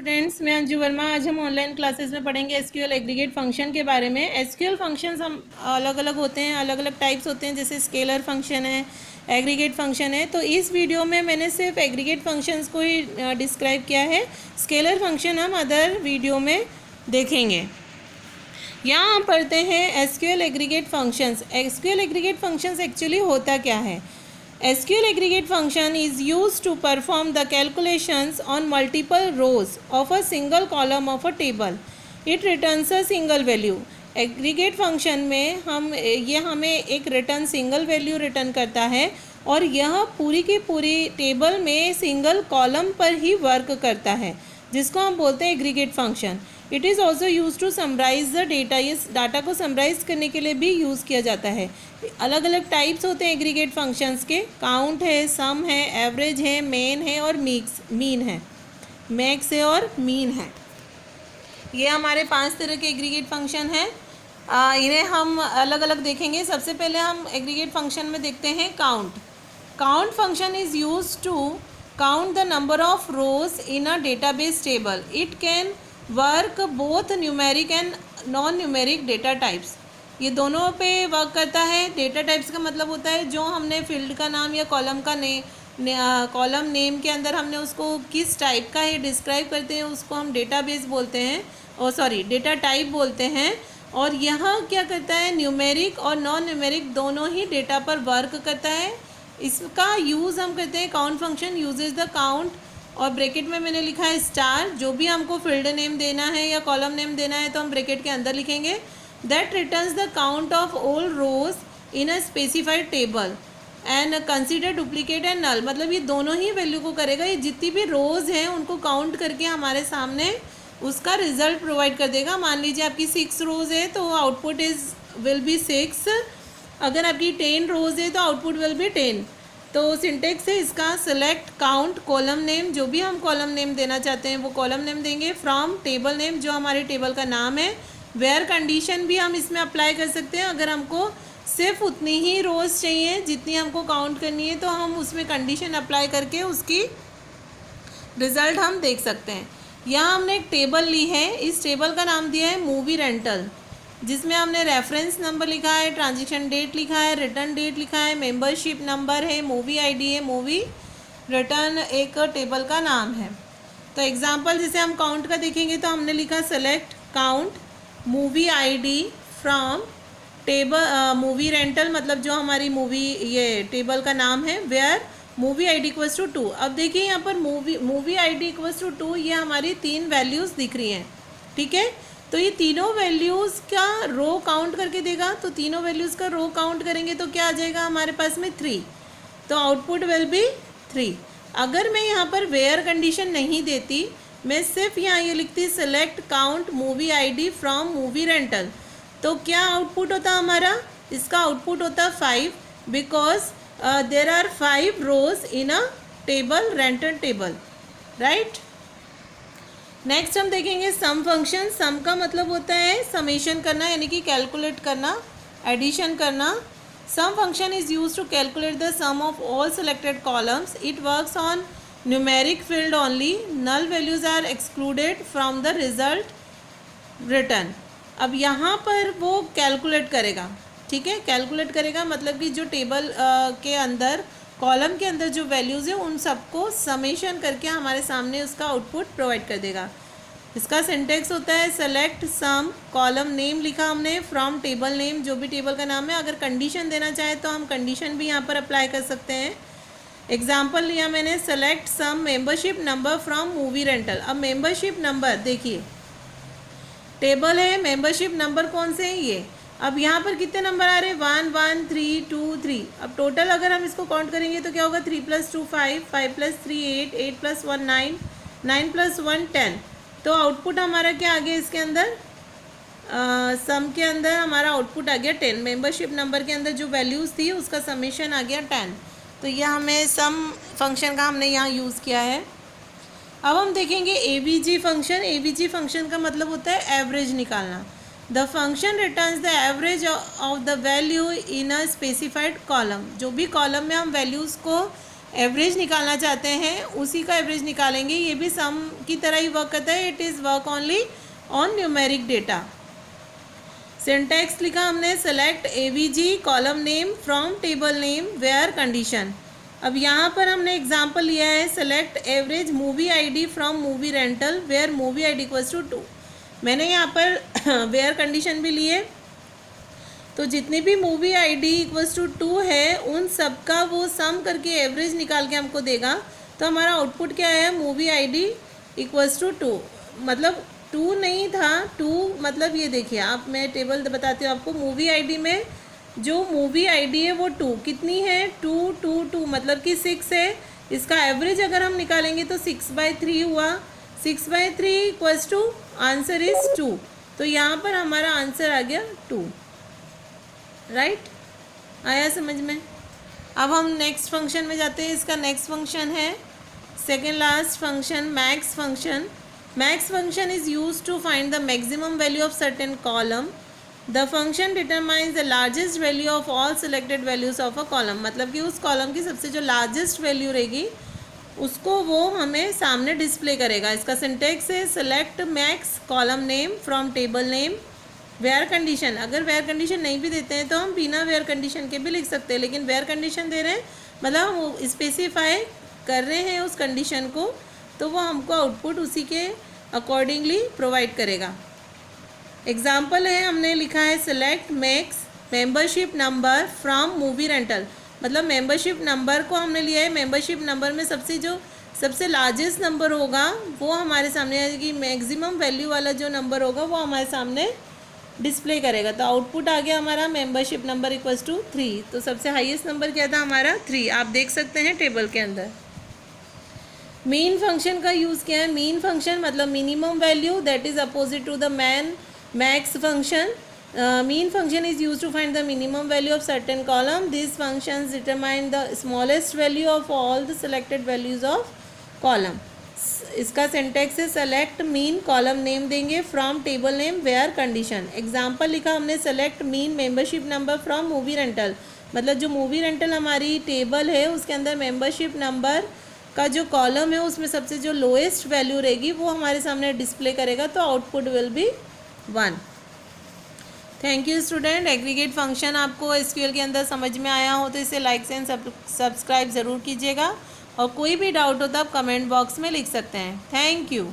Students, मैं अंजू वर्मा। आज हम ऑनलाइन क्लासेस में पढ़ेंगे एसक्यूएल एग्रीगेट फंक्शन के बारे में। एसक्यूएल फंक्शंस हम अलग अलग होते हैं, अलग अलग टाइप्स होते हैं, जैसे स्केलर फंक्शन है, एग्रीगेट फंक्शन है। तो इस वीडियो में मैंने सिर्फ एग्रीगेट फंक्शंस को ही डिस्क्राइब किया है। स्केलर फंक्शन हम अदर वीडियो में देखेंगे। यहाँ हम पढ़ते हैं SQL aggregate functions. SQL aggregate functions actually होता क्या है? SQL aggregate function is used to perform the calculations on multiple rows of a single column of a table. It returns a single value. Aggregate function में हमें एक return single value return करता है और यह पूरी की पूरी टेबल में सिंगल कॉलम पर ही वर्क करता है, जिसको हम बोलते हैं aggregate function. It is also use to summarise the data. इस डाटा को समराइज करने के लिए भी यूज़ किया जाता है। अलग अलग टाइप्स होते हैं एग्रीगेट फंक्शंस के। काउंट है, सम है, एवरेज है, मेन है और मीन है। मैक्स है और मीन है। ये हमारे 5 तरह के एग्रीगेट फंक्शन हैं। इन्हें हम अलग अलग देखेंगे। सबसे पहले हम एग्रीगेट फंक्शन में देखते हैं count. Count function is use to count the number of rows in a database table. It can work both numeric and non numeric data types. ये दोनों पे वर्क करता है। डेटा टाइप्स का मतलब होता है जो हमने फील्ड का नाम या कॉलम का कॉलम नेम के अंदर हमने उसको किस टाइप का है डिस्क्राइब करते हैं, उसको हम डेटाबेस बोलते हैं, डेटा टाइप बोलते हैं। और यहाँ क्या करता है, न्यूमेरिक और नॉन न्यूमेरिक दोनों ही डेटा पर वर्क करता है। इसका यूज़ हम करते हैं, count function uses the count, और ब्रैकेट में मैंने लिखा है स्टार। जो भी हमको फील्ड नेम देना है या कॉलम नेम देना है तो हम ब्रैकेट के अंदर लिखेंगे। That returns the count of all rows in a specified table and consider duplicate and null. मतलब ये दोनों ही वैल्यू को करेगा। ये जितनी भी रोज हैं उनको काउंट करके हमारे सामने उसका रिजल्ट प्रोवाइड कर देगा। मान लीजिए आपकी 6 रोज है तो आउटपुट विल बी 6। अगर आपकी 10 रोज है तो आउटपुट विल बी 10। तो सिंटेक्स है इसका, सेलेक्ट काउंट कॉलम नेम। जो भी हम कॉलम नेम देना चाहते हैं वो कॉलम नेम देंगे। फ्रॉम टेबल नेम, जो हमारे टेबल का नाम है। वेयर कंडीशन भी हम इसमें अप्लाई कर सकते हैं। अगर हमको सिर्फ उतनी ही रोज़ चाहिए जितनी हमको काउंट करनी है तो हम उसमें कंडीशन अप्लाई करके उसकी रिज़ल्ट हम देख सकते हैं। यहाँ हमने एक टेबल ली है। इस टेबल का नाम दिया है मूवी रेंटल, जिसमें हमने रेफरेंस नंबर लिखा है, ट्रांजेक्शन डेट लिखा है, रिटर्न डेट लिखा है, मेंबरशिप नंबर है, मूवी आईडी है, मूवी रिटर्न एक टेबल का नाम है। तो एग्जांपल जैसे हम काउंट का देखेंगे तो हमने लिखा select count movie ID from table movie rental, मतलब जो हमारी मूवी ये टेबल का नाम है, where movie ID equals to 2। अब देखिए यहाँ पर मूवी आईडी इक्वल्स टू 2, ये हमारी 3 वैल्यूज़ दिख रही हैं। ठीक है, तो ये तीनों वैल्यूज़ का रो काउंट करके देगा। तो तीनों वैल्यूज़ का रो काउंट करेंगे तो क्या आ जाएगा हमारे पास में 3। तो आउटपुट विल बी 3। अगर मैं यहाँ पर वेयर कंडीशन नहीं देती, मैं सिर्फ यहाँ ये लिखती select count movie ID from movie rental, तो क्या आउटपुट होता हमारा? इसका आउटपुट होता 5, because there are 5 rows in a table, rental table, right. Next हम देखेंगे सम फंक्शन। सम का मतलब होता है समेशन करना, यानी कि कैलकुलेट करना, एडिशन करना। Sum function is use to calculate the sum of all selected columns. It works on numeric field only. Null values are excluded from the result return. अब यहाँ पर वो कैलकुलेट करेगा। ठीक है, कैलकुलेट करेगा मतलब कि जो टेबल के अंदर, कॉलम के अंदर जो वैल्यूज़ है उन सबको समेशन करके हमारे सामने उसका आउटपुट प्रोवाइड कर देगा। इसका सिंटेक्स होता है सेलेक्ट सम, कॉलम नेम लिखा हमने, फ्रॉम टेबल नेम, जो भी टेबल का नाम है। अगर कंडीशन देना चाहे तो हम कंडीशन भी यहाँ पर अप्लाई कर सकते हैं। एग्जाम्पल लिया मैंने, select sum membership number from movie rental. अब मेंबरशिप नंबर देखिए, टेबल है, मेंबरशिप नंबर कौन से हैं ये। अब यहाँ पर कितने नंबर आ रहे हैं? 1 1 3 2 3। अब टोटल अगर हम इसको काउंट करेंगे तो क्या होगा? 3 + 2 5, 5 + 3 8, 8 + 1 9, 9 + 1 10। तो आउटपुट हमारा क्या आ गया इसके अंदर? सम के अंदर हमारा आउटपुट आ गया 10। मेंबरशिप नंबर के अंदर जो वैल्यूज़ थी उसका समेशन आ गया 10। तो यह हमें सम फंक्शन का हमने यहाँ यूज़ किया है। अब हम देखेंगे एवीजी फंक्शन। एवीजी फंक्शन का मतलब होता है एवरेज निकालना। The function returns the average of the value in a specified column. जो भी कॉलम में हम वैल्यूज़ को एवरेज निकालना चाहते हैं उसी का एवरेज निकालेंगे। ये भी सम की तरह ही वर्क करता है, it is work only on numeric data. Syntax लिखा हमने, select AVG column name from table name where condition. अब यहाँ पर हमने एग्जांपल लिया है, select average movie ID from movie rental where movie ID equals to 2। मैंने यहाँ पर वेयर कंडीशन भी लिए, तो जितनी भी मूवी आईडी इक्वल्स टू 2 है उन सब का वो सम करके एवरेज निकाल के हमको देगा। तो हमारा आउटपुट क्या है, मूवी आईडी इक्वल्स टू 2, मतलब 2 नहीं था, 2 मतलब ये देखिए आप, मैं टेबल बताती हूँ आपको। मूवी आईडी में जो मूवी आईडी है वो 2 कितनी है, 2 2 2 मतलब कि 6 है। इसका एवरेज अगर हम निकालेंगे तो 6/3 हुआ, 6/3 इक्वल्स टू आंसर इज 2। तो यहाँ पर हमारा आंसर आ गया 2। राइट, आया समझ में। अब हम नेक्स्ट फंक्शन में जाते हैं। इसका नेक्स्ट फंक्शन है second last function, max function. Max function is use to find the maximum value of certain column. The function determines the largest value of all selected values of a column. मतलब कि उस column की सबसे जो largest value रहेगी उसको वो हमें सामने डिस्प्ले करेगा। इसका सिंटेक्स है, select max column name from table name where condition. अगर वेयर कंडीशन नहीं भी देते हैं तो हम बिना वेयर कंडीशन के भी लिख सकते हैं, लेकिन वेयर कंडीशन दे रहे हैं मतलब हम स्पेसिफाई कर रहे हैं उस कंडीशन को, तो वो हमको आउटपुट उसी के अकॉर्डिंगली प्रोवाइड करेगा। एग्जाम्पल है, हमने लिखा है select max membership number from movie rental. मतलब मेंबरशिप नंबर को हमने लिया है, मेंबरशिप नंबर में सबसे लार्जेस्ट नंबर होगा वो हमारे सामने आएगी, मैक्सिमम वैल्यू वाला जो नंबर होगा वो हमारे सामने डिस्प्ले करेगा। तो आउटपुट आ गया हमारा मेंबरशिप नंबर इक्वल्स टू 3। तो सबसे हाईएस्ट नंबर क्या था हमारा 3, आप देख सकते हैं टेबल के अंदर। मीन फंक्शन का यूज़ किया है। मीन फंक्शन मतलब minimum value, that is opposite to the max function. Min function is use to find the minimum value of certain column. This functions determine the smallest value of all the selected values of column. इसका syntax है, select min column name देंगे from table name where condition. Example लिखा हमने, select min membership number from movie rental. मतलब जो movie rental हमारी table है उसके अंदर मेंबरशिप नंबर का जो कॉलम है उसमें सबसे जो लोएस्ट वैल्यू रहेगी वो हमारे सामने डिस्प्ले करेगा। तो output will be 1। Thank you student. Aggregate function आपको एसक्यूएल के अंदर समझ में आया हो तो इसे लाइक एंड सब्सक्राइब ज़रूर कीजिएगा, और कोई भी डाउट हो तो आप कमेंट बॉक्स में लिख सकते हैं। Thank you.